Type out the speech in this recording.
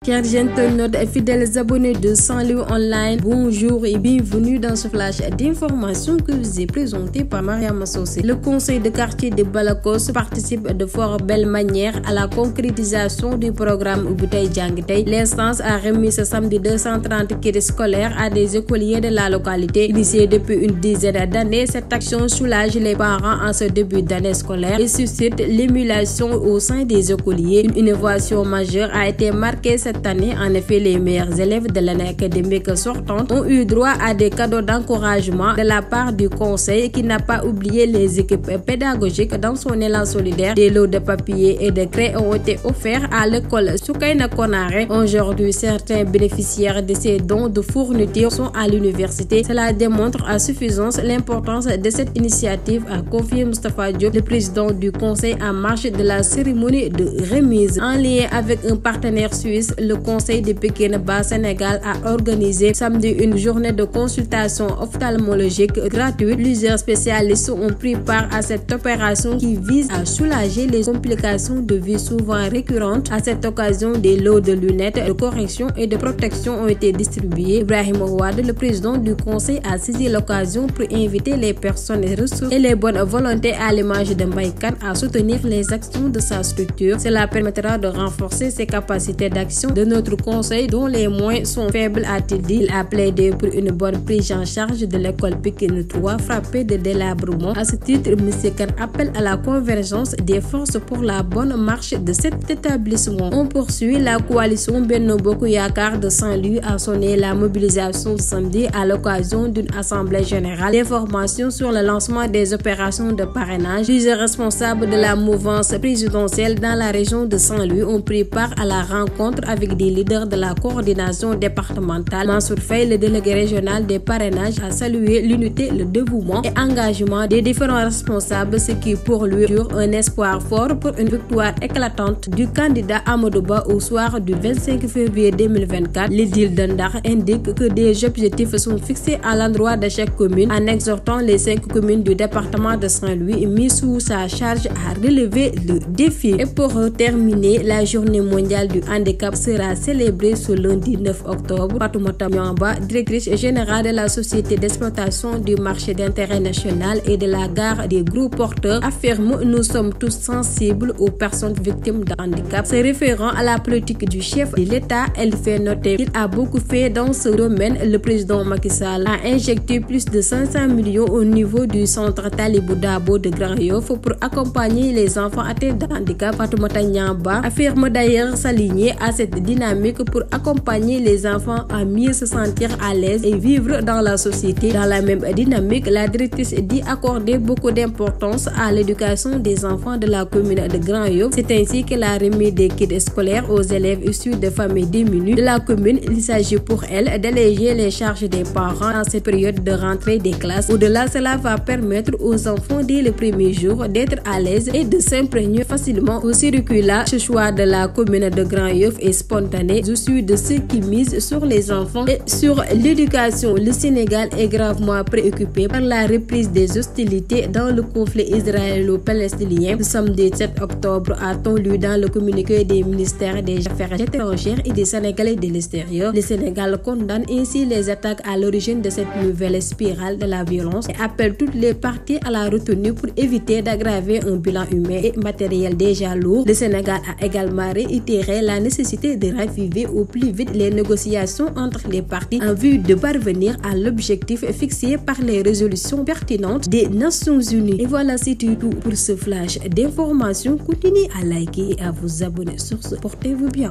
Chers internautes et fidèles abonnés de Saint-Louis Online, bonjour et bienvenue dans ce flash d'informations que vous est présenté par Mariam Sosé. Le conseil de quartier de Balakos participe de fort belle manière à la concrétisation du programme Ubutay Jangitay. L'instance a remis ce samedi 230 kits scolaires à des écoliers de la localité. Initiée depuis une dizaine d'années, cette action soulage les parents en ce début d'année scolaire et suscite l'émulation au sein des écoliers. Une innovation majeure a été marquée cette année. En effet, les meilleurs élèves de l'année académique sortante ont eu droit à des cadeaux d'encouragement de la part du conseil qui n'a pas oublié les équipes pédagogiques dans son élan solidaire. Des lots de papier et de craie ont été offerts à l'école Soukaina Konaré. Aujourd'hui, certains bénéficiaires de ces dons de fournitures sont à l'université. Cela démontre à suffisance l'importance de cette initiative, a confié Moustapha Diop, le président du conseil, en marge de la cérémonie de remise. En lien avec un partenaire suisse, le conseil de Pékin Bas Sénégal a organisé samedi une journée de consultation ophtalmologique gratuite. Plusieurs spécialistes ont pris part à cette opération qui vise à soulager les complications de vie souvent récurrentes. À cette occasion, des lots de lunettes de correction et de protection ont été distribués. Ibrahim Ouad, le président du conseil, a saisi l'occasion pour inviter les personnes ressources et les bonnes volontés à l'image de Maïkan à soutenir les actions de sa structure. Cela permettra de renforcer ses capacités d'action de notre conseil dont les moyens sont faibles, a-t-il dit. Il a plaidé pour une bonne prise en charge de l'école Pékin 3 frappée de délabrement. À ce titre, M. Khan appelle à la convergence des forces pour la bonne marche de cet établissement. On poursuit. La coalition Benno Bokk Yakaar de Saint-Louis a sonné la mobilisation samedi à l'occasion d'une assemblée générale d'information sur le lancement des opérations de parrainage. Plusieurs responsables de la mouvance présidentielle dans la région de Saint-Louis ont pris part à la rencontre avec des leaders de la coordination départementale. Mansour Faye, le délégué régional des parrainages, a salué l'unité, le dévouement et engagement des différents responsables, ce qui pour lui jure un espoir fort pour une victoire éclatante du candidat Amadou Ba au soir du 25 février 2024. L'édile de Ndar indique que des objectifs sont fixés à l'endroit de chaque commune, en exhortant les 5 communes du département de Saint-Louis mis sous sa charge à relever le défi. Et pour terminer, la journée mondiale du handicap sera célébrée ce lundi 9 octobre. Fatoumata Nyamba, directrice générale de la société d'exploitation du marché d'intérêt national et de la gare des gros porteurs, affirme: nous sommes tous sensibles aux personnes victimes de handicap. Se référant à la politique du chef de l'État, elle fait noter qu'il a beaucoup fait dans ce domaine. Le président Macky Sall a injecté plus de 500 millions au niveau du centre Talibou Dabo de Grand Yoff pour accompagner les enfants atteints de handicap. Fatoumata Nyamba affirme d'ailleurs s'aligner à cette dynamique pour accompagner les enfants à mieux se sentir à l'aise et vivre dans la société. Dans la même dynamique, la directrice dit accorder beaucoup d'importance à l'éducation des enfants de la commune de Grand Yoff. C'est ainsi qu'elle a remis des kits scolaires aux élèves issus de familles démunies de la commune. Il s'agit pour elle d'alléger les charges des parents dans cette période de rentrée des classes. Au-delà, cela va permettre aux enfants dès le premier jour d'être à l'aise et de s'imprégner facilement au curricula. Ce choix de la commune de Grand Yoff est spontané. Je suis de ceux qui misent sur les enfants et sur l'éducation. Le Sénégal est gravement préoccupé par la reprise des hostilités dans le conflit israélo-palestinien. Le samedi 7 octobre, a-t-on lu dans le communiqué des ministères des Affaires étrangères et des Sénégalais de l'extérieur. Le Sénégal condamne ainsi les attaques à l'origine de cette nouvelle spirale de la violence et appelle toutes les parties à la retenue pour éviter d'aggraver un bilan humain et matériel déjà lourd. Le Sénégal a également réitéré la nécessité de raviver au plus vite les négociations entre les parties en vue de parvenir à l'objectif fixé par les résolutions pertinentes des Nations Unies. Et voilà, c'est tout pour ce flash d'informations. Continuez à liker et à vous abonner sur ce. Portez-vous bien.